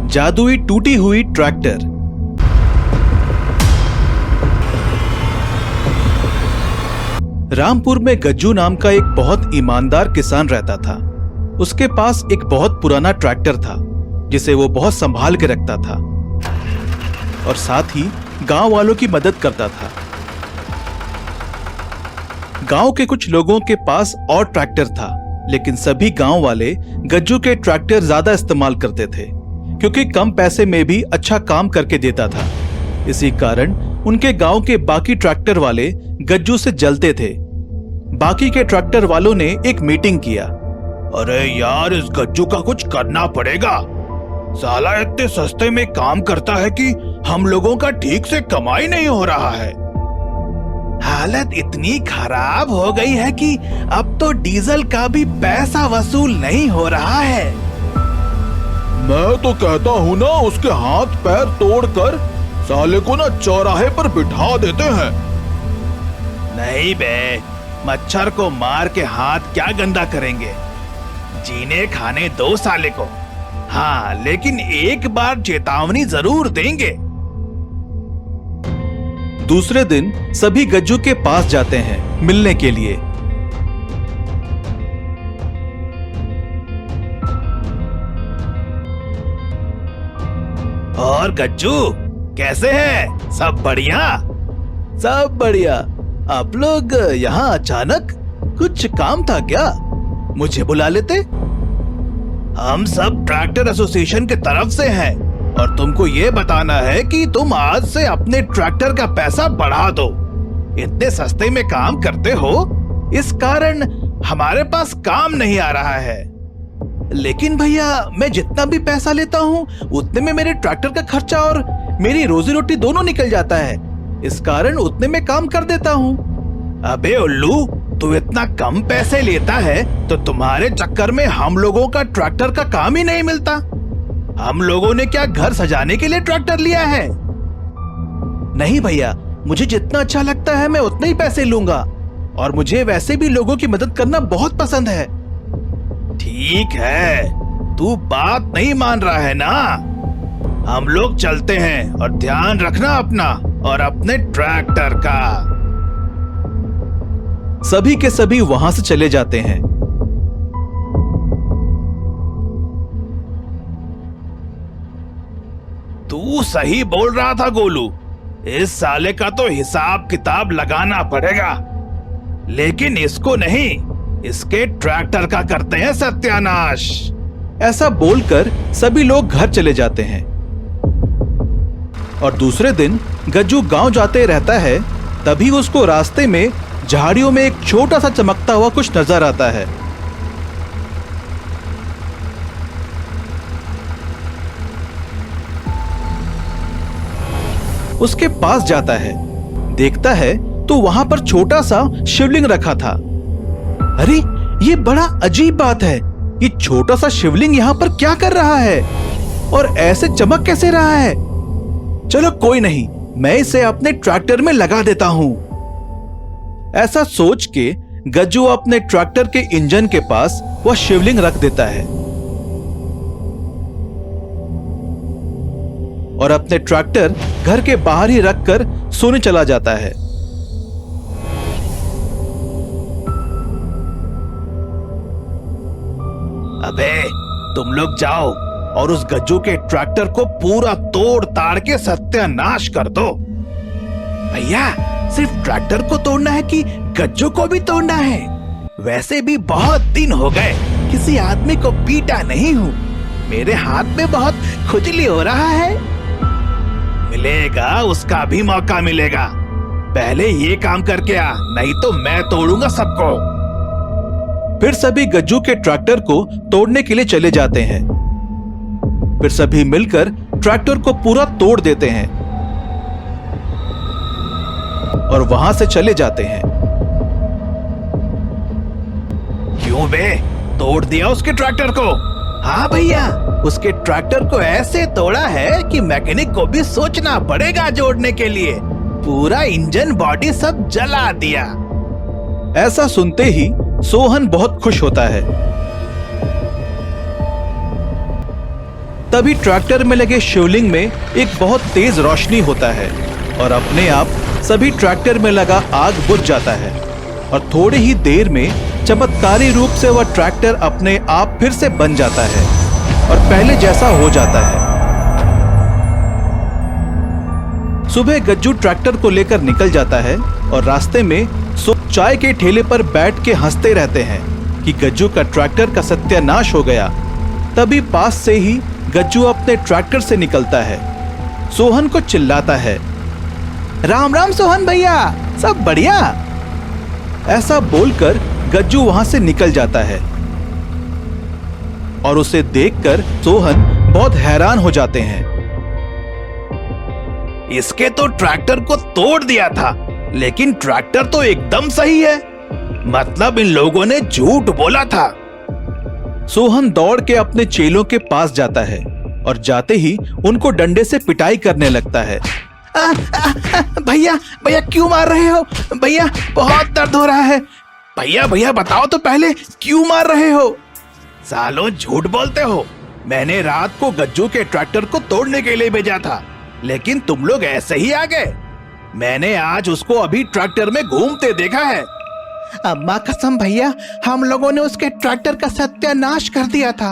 जादुई टूटी हुई ट्रैक्टर। रामपुर में गज्जू नाम का एक बहुत ईमानदार किसान रहता था। उसके पास एक बहुत पुराना ट्रैक्टर था जिसे वो बहुत संभाल के रखता था और साथ ही गांव वालों की मदद करता था। गांव के कुछ लोगों के पास और ट्रैक्टर था, लेकिन सभी गांव वाले गज्जू के ट्रैक्टर ज्यादा इस्तेमाल करते थे क्योंकि कम पैसे में भी अच्छा काम करके देता था। इसी कारण उनके गांव के बाकी ट्रैक्टर वाले गज्जू से जलते थे। बाकी के ट्रैक्टर वालों ने एक मीटिंग किया। अरे यार, इस गज्जू का कुछ करना पड़ेगा। साला इतने सस्ते में काम करता है कि हम लोगों का ठीक से कमाई नहीं हो रहा है। हालत इतनी खराब हो गई है कि अब तो डीजल का भी पैसा वसूल नहीं हो रहा है। मैं तो कहता हूँ ना, उसके हाथ पैर तोड़कर साले को ना चौराहे पर बिठा देते हैं। नहीं बे, मच्छर को मार के हाथ क्या गंदा करेंगे। जीने खाने दो साले को। हाँ, लेकिन एक बार चेतावनी जरूर देंगे। दूसरे दिन सभी गज्जू के पास जाते हैं मिलने के लिए। और गज्जू कैसे हैं? सब बढ़िया? सब बढ़िया। आप लोग यहाँ अचानक? कुछ काम था क्या? मुझे बुला लेते। हम सब ट्रैक्टर एसोसिएशन के तरफ से हैं और तुमको ये बताना है कि तुम आज से अपने ट्रैक्टर का पैसा बढ़ा दो। इतने सस्ते में काम करते हो, इस कारण हमारे पास काम नहीं आ रहा है। लेकिन भैया, मैं जितना भी पैसा लेता हूँ उतने में मेरे ट्रैक्टर का खर्चा और मेरी रोजी रोटी दोनों निकल जाता है। इस कारण उतने में काम कर देता हूँ। अबे उल्लू, तू इतना कम पैसे लेता है तो तुम्हारे चक्कर में हम लोगों का ट्रैक्टर का काम ही नहीं मिलता। हम लोगों ने क्या घर सजाने के लिए ट्रैक्टर लिया है? नहीं भैया, मुझे जितना अच्छा लगता है मैं उतने ही पैसे लूंगा और मुझे वैसे भी लोगों की मदद करना बहुत पसंद है। ठीक है, तू बात नहीं मान रहा है ना? हम लोग चलते हैं और ध्यान रखना अपना और अपने ट्रैक्टर का। सभी के सभी वहां से चले जाते हैं। तू सही बोल रहा था गोलू, इस साले का तो हिसाब किताब लगाना पड़ेगा, लेकिन इसको नहीं, इसके ट्रैक्टर का करते हैं सत्यानाश। ऐसा बोलकर सभी लोग घर चले जाते हैं और दूसरे दिन गज्जू गांव जाते रहता है। तभी उसको रास्ते में झाड़ियों में एक छोटा सा चमकता हुआ कुछ नजर आता है। उसके पास जाता है, देखता है तो वहां पर छोटा सा शिवलिंग रखा था। अरे, ये बड़ा अजीब बात है, ये छोटा सा शिवलिंग यहाँ पर क्या कर रहा है और ऐसे चमक कैसे रहा है? चलो कोई नहीं, मैं इसे अपने ट्रैक्टर में लगा देता हूं। ऐसा सोच के गज्जू अपने ट्रैक्टर के इंजन के पास वह शिवलिंग रख देता है और अपने ट्रैक्टर घर के बाहर ही रखकर सोने चला जाता है। अबे, तुम लोग जाओ और उस गज्जू के ट्रैक्टर को पूरा तोड़ ताड़ के सत्यानाश कर दो। भैया, सिर्फ ट्रैक्टर को तोड़ना है कि गज्जू को भी तोड़ना है? वैसे भी बहुत दिन हो गए किसी आदमी को पीटा नहीं हूँ। मेरे हाथ में बहुत खुजली हो रहा है। मिलेगा, उसका भी मौका मिलेगा। पहले ये काम करके आ, नहीं तो मैं तोड़ूंगा सबको। फिर सभी गज्जू के ट्रैक्टर को तोड़ने के लिए चले जाते हैं। फिर सभी मिलकर ट्रैक्टर को पूरा तोड़ देते हैं और वहां से चले जाते हैं। क्यों बे, तोड़ दिया उसके ट्रैक्टर को? हाँ भैया, उसके ट्रैक्टर को ऐसे तोड़ा है कि मैकेनिक को भी सोचना पड़ेगा जोड़ने के लिए। पूरा इंजन बॉडी सब जला दिया। ऐसा सुनते ही सोहन बहुत खुश होता है। तभी ट्रैक्टर में लगे शिवलिंग में एक बहुत तेज रोशनी होता है और अपने आप सभी ट्रैक्टर में लगा आग बुझ जाता है और थोड़ी ही देर में चमत्कारी रूप से वह ट्रैक्टर अपने आप फिर से बन जाता है और पहले जैसा हो जाता है। सुबह गज्जू ट्रैक्टर को लेकर निकल जाता है और रास्ते में चाय के ठेले पर बैठ के हंसते रहते हैं कि गज्जू का ट्रैक्टर का सत्यानाश हो गया। तभी पास से ही गज्जू अपने ट्रैक्टर से निकलता है। सोहन को चिल्लाता है, राम राम सोहन भैया, सब बढ़िया। ऐसा बोलकर गज्जू वहां से निकल जाता है और उसे देखकर सोहन बहुत हैरान हो जाते हैं। इसके तो ट्रैक्टर को तोड़ दिया था, लेकिन ट्रैक्टर तो एकदम सही है। मतलब इन लोगों ने झूठ बोला था। सोहन दौड़ के अपने चेलों के पास जाता है और जाते ही उनको डंडे से पिटाई करने लगता है। भैया भैया क्यों मार रहे हो? भैया बहुत दर्द हो रहा है। भैया भैया बताओ तो पहले क्यों मार रहे हो? सालों झूठ बोलते हो। मैंने रात को गज्जू के ट्रैक्टर को तोड़ने के लिए भेजा था, लेकिन तुम लोग ऐसे ही आ गए। मैंने आज उसको अभी ट्रैक्टर में घूमते देखा है। अम्मा कसम भैया, हम लोगों ने उसके ट्रैक्टर का सत्यानाश कर दिया था।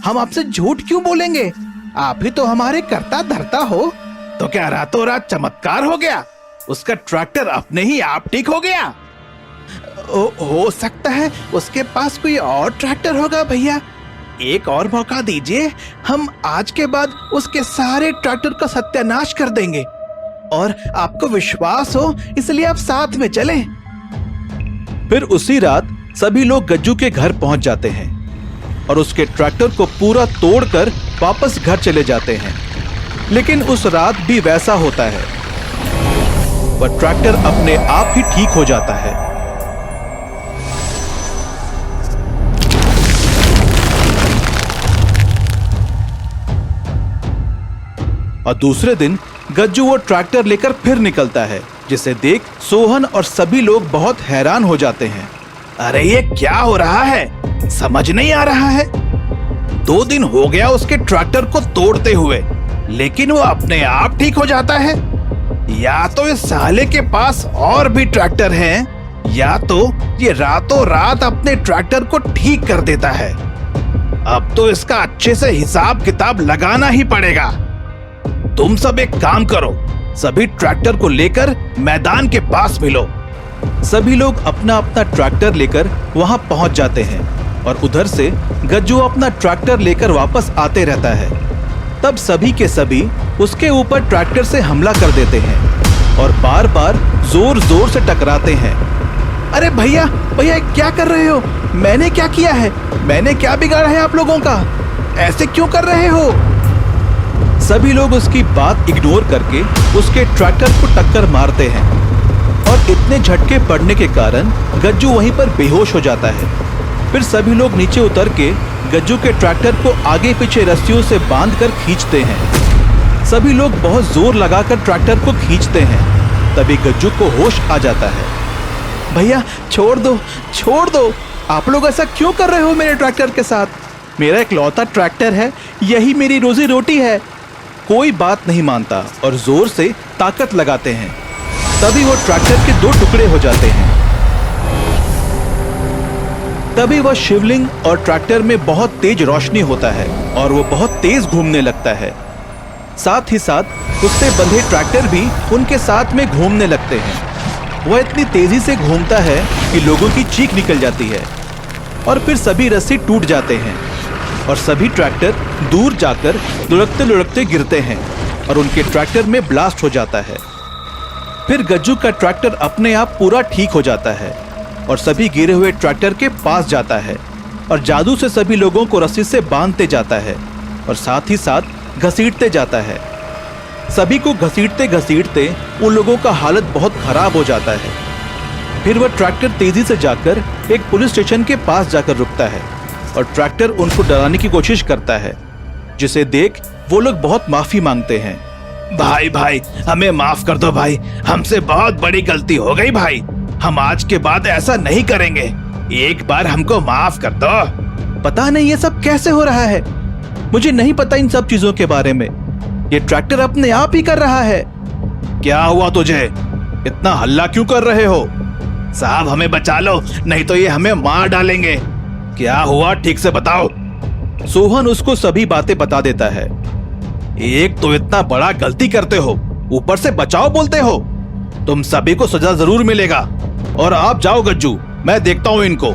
हम आपसे झूठ क्यों बोलेंगे? आप ही तो हमारे कर्ता धर्ता हो। तो क्या रातों रात चमत्कार हो गया? उसका ट्रैक्टर अपने ही आप ठीक हो गया? हो सकता है उसके पास कोई और ट्रैक्टर होगा भैया। एक और मौका दीजिए, हम आज के बाद उसके सारे ट्रैक्टर का सत्यानाश कर देंगे। और आपको विश्वास हो इसलिए आप साथ में चलें। फिर उसी रात सभी लोग गज्जू के घर पहुंच जाते हैं और उसके ट्रैक्टर को पूरा तोड़कर वापस घर चले जाते हैं। लेकिन उस रात भी वैसा होता है, वह ट्रैक्टर अपने आप ही ठीक हो जाता है। और दूसरे दिन गज्जू वो ट्रैक्टर लेकर फिर निकलता है, जिसे देख सोहन और सभी लोग बहुत हैरान हो जाते हैं। अरे ये क्या हो रहा है? समझ नहीं आ रहा है। 2 दिन हो गया उसके ट्रैक्टर को तोड़ते हुए, लेकिन वो अपने आप ठीक हो जाता है। या तो इस साले के पास और भी ट्रैक्टर हैं, या तो ये रातों रात अपने ट्रैक्टर को ठीक कर देता है। अब तो इसका अच्छे से हिसाब किताब लगाना ही पड़ेगा। तुम सब एक काम करो, सभी ट्रैक्टर को लेकर मैदान के पास मिलो। सभी लोग अपना अपना ट्रैक्टर लेकर वहां पहुंच जाते हैं और उधर से गज्जू अपना ट्रैक्टर लेकर वापस आते रहता है। तब सभी के सभी उसके ऊपर ट्रैक्टर से हमला कर देते हैं और बार बार जोर जोर से टकराते हैं। अरे भैया भैया क्या कर रहे हो? मैंने क्या किया है? मैंने क्या बिगाड़ा है आप लोगों का? ऐसे क्यों कर रहे हो? सभी लोग उसकी बात इग्नोर करके उसके ट्रैक्टर को टक्कर मारते हैं और इतने झटके पड़ने के कारण गज्जू वहीं पर बेहोश हो जाता है। फिर सभी लोग नीचे उतर के गज्जू के ट्रैक्टर को आगे पीछे रस्सियों से बांधकर खींचते हैं। सभी लोग बहुत जोर लगाकर ट्रैक्टर को खींचते हैं। तभी गज्जू को होश आ जाता है। भैया छोड़ दो, छोड़ दो। आप लोग ऐसा क्यों कर रहे हो मेरे ट्रैक्टर के साथ? मेरा इकलौता ट्रैक्टर है, यही मेरी रोजी रोटी है। कोई बात नहीं मानता और जोर से ताकत लगाते हैं। तभी वो ट्रैक्टर के 2 टुकड़े हो जाते हैं। तभी वह शिवलिंग और ट्रैक्टर में बहुत तेज रोशनी होता है और वो बहुत तेज घूमने लगता है। साथ ही साथ उससे बंधे ट्रैक्टर भी उनके साथ में घूमने लगते हैं। वह इतनी तेजी से घूमता है कि लोगों की चीख निकल जाती है और फिर सभी रस्सी टूट जाते हैं और सभी ट्रैक्टर दूर जाकर लुढ़कते लुढ़कते गिरते हैं और उनके ट्रैक्टर में ब्लास्ट हो जाता है। फिर गज्जू का ट्रैक्टर अपने आप पूरा ठीक हो जाता है और सभी गिरे हुए ट्रैक्टर के पास जाता है और जादू से सभी लोगों को रस्सी से बांधते जाता है और साथ ही साथ घसीटते जाता है। सभी को घसीटते घसीटते उन लोगों का हालत बहुत खराब हो जाता है। फिर वह ट्रैक्टर तेजी से जाकर एक पुलिस स्टेशन के पास जाकर रुकता है और ट्रैक्टर उनको डराने की कोशिश करता है, जिसे देख वो लोग बहुत माफी मांगते हैं। भाई भाई हमें माफ कर दो भाई, हमसे बहुत बड़ी गलती हो गई भाई। हम आज के बाद ऐसा नहीं करेंगे। एक बार हमको माफ कर दो। पता नहीं ये सब कैसे हो रहा है। मुझे नहीं पता इन सब चीजों के बारे में। ये ट्रैक्टर अपने आप ही कर रहा है। क्या हुआ तुझे? इतना हल्ला क्यों कर रहे हो? साहब हमें बचा लो, नहीं तो ये हमें मार डालेंगे। क्या हुआ ठीक से बताओ। सोहन उसको सभी बातें बता देता है। एक तो इतना बड़ा गलती करते हो, ऊपर से बचाओ बोलते हो। तुम सभी को सजा जरूर मिलेगा। और आप जाओ गज्जू, मैं देखता हूं इनको।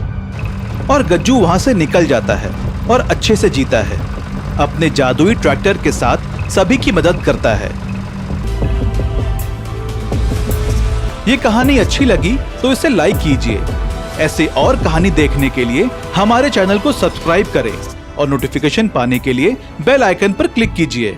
और गज्जू वहां से निकल जाता है और अच्छे से जीता है। अपने जादुई ट्रैक्टर के साथ सभी की मदद करता है। ये कहानी अच्छी लगी तो इसे लाइक कीजिए। ऐसे और कहानी देखने के लिए हमारे चैनल को सब्सक्राइब करें और नोटिफिकेशन पाने के लिए बेल आइकन पर क्लिक कीजिए।